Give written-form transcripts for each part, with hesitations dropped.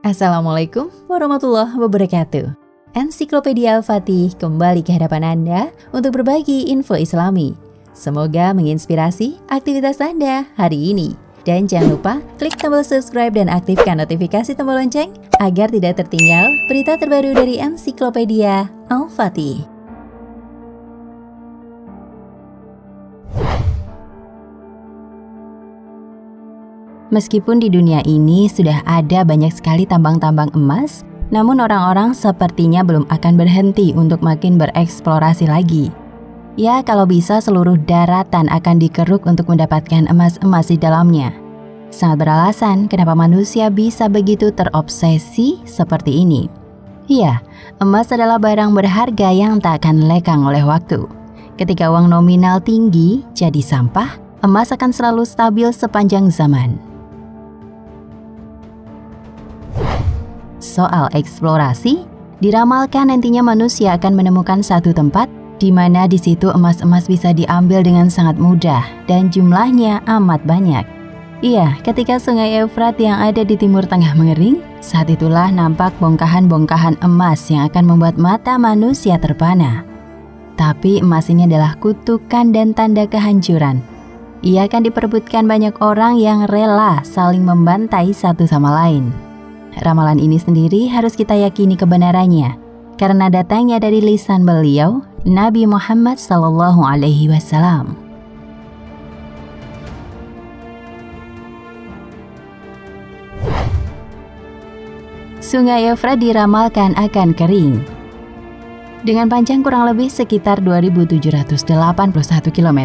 Assalamualaikum warahmatullahi wabarakatuh. Ensiklopedia Al-Fatih kembali ke hadapan Anda untuk berbagi info Islami. Semoga menginspirasi aktivitas Anda hari ini. Dan jangan lupa klik tombol subscribe dan aktifkan notifikasi tombol lonceng agar tidak tertinggal berita terbaru dari Ensiklopedia Al-Fatih. Meskipun di dunia ini sudah ada banyak sekali tambang-tambang emas, namun orang-orang sepertinya belum akan berhenti untuk makin bereksplorasi lagi. Ya, kalau bisa seluruh daratan akan dikeruk untuk mendapatkan emas-emas di dalamnya. Sangat beralasan kenapa manusia bisa begitu terobsesi seperti ini. Iya, emas adalah barang berharga yang tak akan lekang oleh waktu. Ketika uang nominal tinggi jadi sampah, emas akan selalu stabil sepanjang zaman. Soal eksplorasi, diramalkan nantinya manusia akan menemukan satu tempat di mana di situ emas-emas bisa diambil dengan sangat mudah dan jumlahnya amat banyak. Iya, ketika sungai Efrat yang ada di timur tengah mengering, saat itulah nampak bongkahan-bongkahan emas yang akan membuat mata manusia terpana. Tapi emas ini adalah kutukan dan tanda kehancuran. Ia akan diperebutkan banyak orang yang rela saling membantai satu sama lain. Ramalan ini sendiri harus kita yakini kebenarannya, karena datangnya dari lisan beliau, Nabi Muhammad SAW. Sungai Efrat diramalkan akan kering. Dengan panjang kurang lebih sekitar 2.781 km,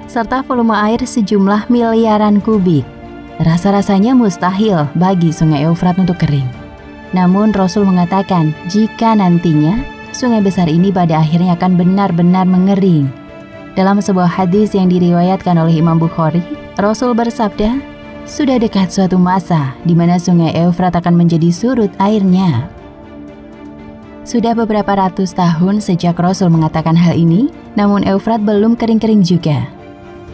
serta volume air sejumlah miliaran kubik. Rasa-rasanya mustahil bagi sungai Efrat untuk kering. Namun Rasul mengatakan jika nantinya sungai besar ini pada akhirnya akan benar-benar mengering. Dalam sebuah hadis yang diriwayatkan oleh Imam Bukhari, Rasul bersabda, sudah dekat suatu masa di mana sungai Efrat akan menjadi surut airnya. Sudah beberapa ratus tahun sejak Rasul mengatakan hal ini, namun Efrat belum kering-kering juga.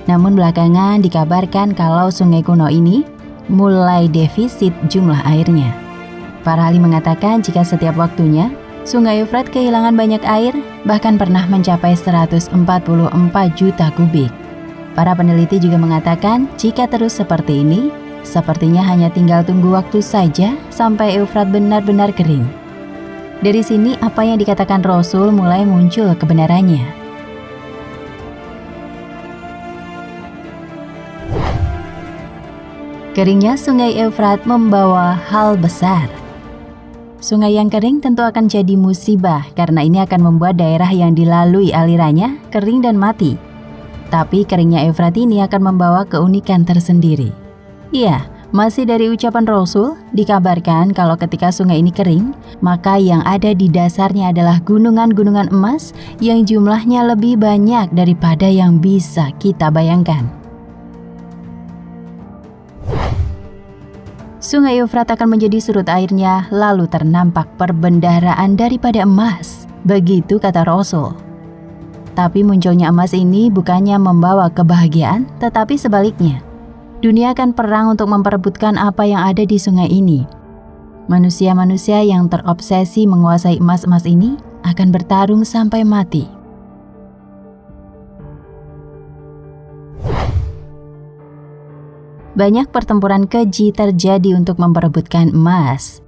Namun belakangan dikabarkan kalau sungai kuno ini mulai defisit jumlah airnya. Para ahli mengatakan jika setiap waktunya sungai Efrat kehilangan banyak air, bahkan pernah mencapai 144 juta kubik. Para peneliti juga mengatakan jika terus seperti ini, sepertinya hanya tinggal tunggu waktu saja sampai Efrat benar-benar kering. Dari sini apa yang dikatakan Rasul mulai muncul kebenarannya. Keringnya sungai Efrat membawa hal besar. Sungai yang kering tentu akan jadi musibah karena ini akan membuat daerah yang dilalui alirannya kering dan mati. Tapi keringnya Efrat ini akan membawa keunikan tersendiri. Iya, masih dari ucapan Rasul, dikabarkan kalau ketika sungai ini kering, maka yang ada di dasarnya adalah gunungan-gunungan emas yang jumlahnya lebih banyak daripada yang bisa kita bayangkan. Sungai Efrat akan menjadi surut airnya, lalu ternampak perbendaharaan daripada emas. Begitu kata Rasul. Tapi munculnya emas ini bukannya membawa kebahagiaan, tetapi sebaliknya. Dunia akan perang untuk memperebutkan apa yang ada di sungai ini. Manusia-manusia yang terobsesi menguasai emas-emas ini akan bertarung sampai mati. Banyak pertempuran keji terjadi untuk memperebutkan emas.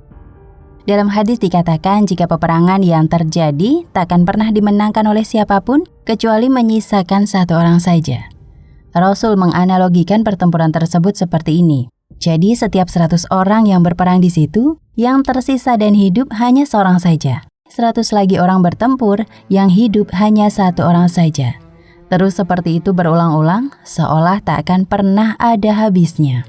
Dalam hadis dikatakan jika peperangan yang terjadi takkan pernah dimenangkan oleh siapapun kecuali menyisakan satu orang saja. Rasul menganalogikan pertempuran tersebut seperti ini. Jadi setiap 100 orang yang berperang di situ, yang tersisa dan hidup hanya seorang saja. 100 lagi orang bertempur, yang hidup hanya satu orang saja. Terus seperti itu berulang-ulang, seolah tak akan pernah ada habisnya.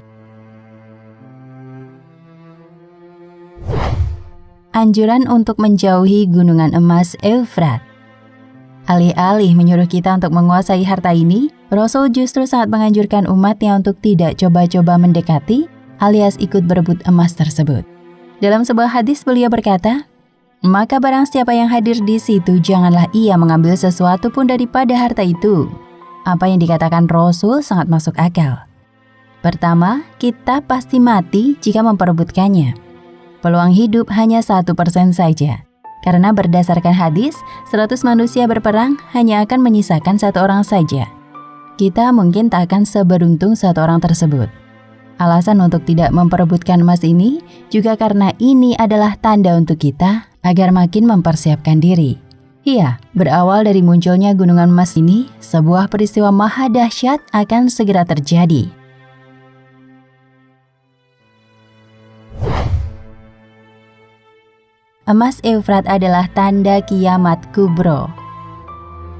Anjuran untuk menjauhi gunungan emas Efrat. Alih-alih menyuruh kita untuk menguasai harta ini, Rasul justru sangat menganjurkan umatnya untuk tidak coba-coba mendekati alias ikut berebut emas tersebut. Dalam sebuah hadis beliau berkata, maka barang siapa yang hadir di situ janganlah ia mengambil sesuatu pun daripada harta itu. Apa yang dikatakan Rasul sangat masuk akal. Pertama, kita pasti mati jika memperebutkannya. Peluang hidup hanya 1% saja. Karena berdasarkan hadis, 100 manusia berperang hanya akan menyisakan 1 orang saja. Kita mungkin tak akan seberuntung 1 orang tersebut. Alasan untuk tidak memperebutkan emas ini juga karena ini adalah tanda untuk kita agar makin mempersiapkan diri. Iya, berawal dari munculnya gunungan emas ini, sebuah peristiwa maha dahsyat akan segera terjadi. Emas Eufrat adalah tanda kiamat kubro.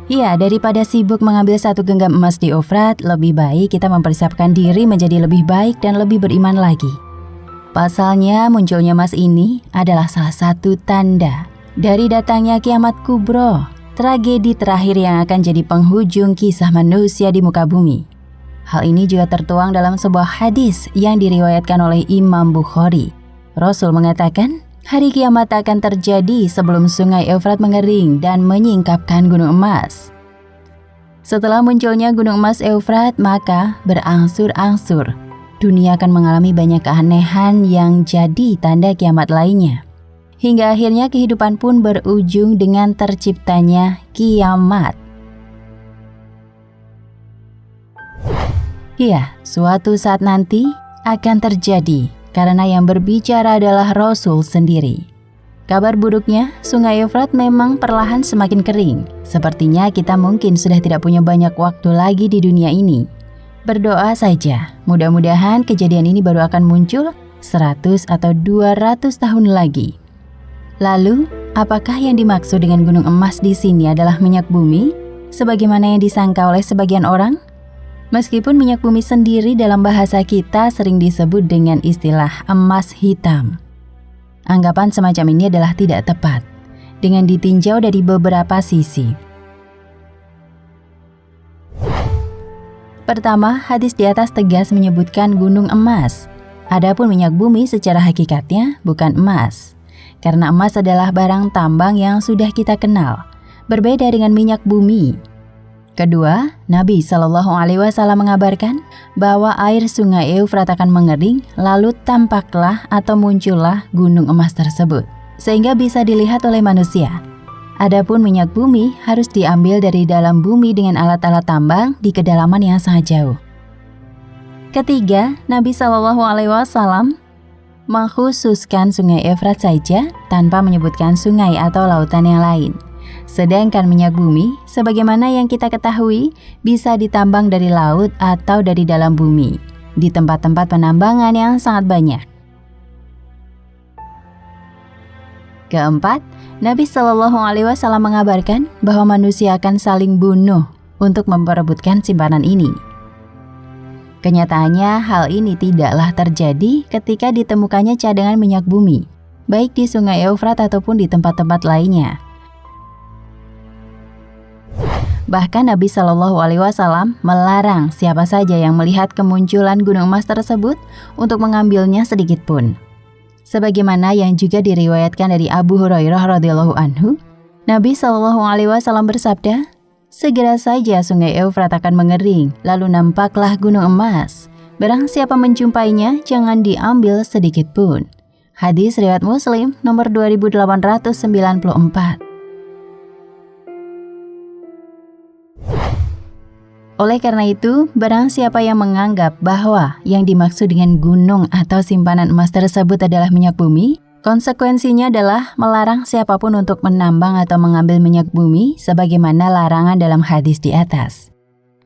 Iya, daripada sibuk mengambil 1 genggam emas di Eufrat, lebih baik kita mempersiapkan diri menjadi lebih baik dan lebih beriman lagi. Pasalnya, munculnya emas ini adalah salah satu tanda dari datangnya kiamat kubro, tragedi terakhir yang akan jadi penghujung kisah manusia di muka bumi. Hal ini juga tertuang dalam sebuah hadis yang diriwayatkan oleh Imam Bukhari. Rasul mengatakan, hari kiamat akan terjadi sebelum sungai Eufrat mengering dan menyingkapkan gunung emas. Setelah munculnya gunung emas Eufrat, maka berangsur-angsur dunia akan mengalami banyak keanehan yang jadi tanda kiamat lainnya. Hingga akhirnya kehidupan pun berujung dengan terciptanya kiamat. Iya, suatu saat nanti akan terjadi. Karena yang berbicara adalah Rasul sendiri. Kabar buruknya, sungai Eufrat memang perlahan semakin kering. Sepertinya kita mungkin sudah tidak punya banyak waktu lagi di dunia ini. Berdoa saja, mudah-mudahan kejadian ini baru akan muncul 100 atau 200 tahun lagi. Lalu, apakah yang dimaksud dengan gunung emas di sini adalah minyak bumi, sebagaimana yang disangka oleh sebagian orang? Meskipun minyak bumi sendiri dalam bahasa kita sering disebut dengan istilah emas hitam. Anggapan semacam ini adalah tidak tepat, dengan ditinjau dari beberapa sisi. Pertama, hadis di atas tegas menyebutkan gunung emas. Adapun minyak bumi secara hakikatnya bukan emas. Karena emas adalah barang tambang yang sudah kita kenal, berbeda dengan minyak bumi. Kedua, Nabi SAW mengabarkan bahwa air sungai Eufrat akan mengering, lalu tampaklah atau muncullah gunung emas tersebut, sehingga bisa dilihat oleh manusia. Adapun minyak bumi harus diambil dari dalam bumi dengan alat-alat tambang di kedalaman yang sangat jauh. Ketiga, Nabi SAW mengkhususkan sungai Eufrat saja tanpa menyebutkan sungai atau lautan yang lain. Sedangkan minyak bumi, sebagaimana yang kita ketahui, bisa ditambang dari laut atau dari dalam bumi, di tempat-tempat penambangan yang sangat banyak. Keempat, Nabi SAW mengabarkan bahwa manusia akan saling bunuh untuk memperebutkan simpanan ini. Kenyataannya, hal ini tidaklah terjadi ketika ditemukannya cadangan minyak bumi, baik di sungai Eufrat ataupun di tempat-tempat lainnya. Bahkan Nabi SAW melarang siapa saja yang melihat kemunculan gunung emas tersebut untuk mengambilnya sedikit pun. Sebagaimana yang juga diriwayatkan dari Abu Hurairah radhiyallahu anhu, Nabi SAW bersabda, segera saja sungai Eufrat akan mengering, lalu nampaklah gunung emas. Barang siapa menjumpainya, jangan diambil sedikit pun. Hadis riwayat Muslim nomor 2894. Oleh karena itu, barang siapa yang menganggap bahwa yang dimaksud dengan gunung atau simpanan emas tersebut adalah minyak bumi, konsekuensinya adalah melarang siapapun untuk menambang atau mengambil minyak bumi sebagaimana larangan dalam hadis di atas.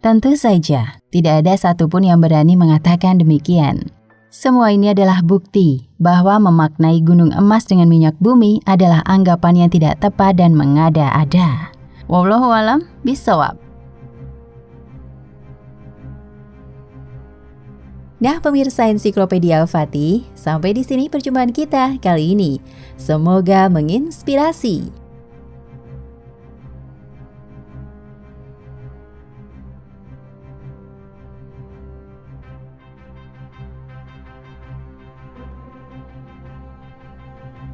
Tentu saja, tidak ada satupun yang berani mengatakan demikian. Semua ini adalah bukti bahwa memaknai gunung emas dengan minyak bumi adalah anggapan yang tidak tepat dan mengada-ada. Wallahu a'lam bishawab. Nah, pemirsa Ensiklopedia Al-Fatih, sampai di sini perjumpaan kita kali ini. Semoga menginspirasi.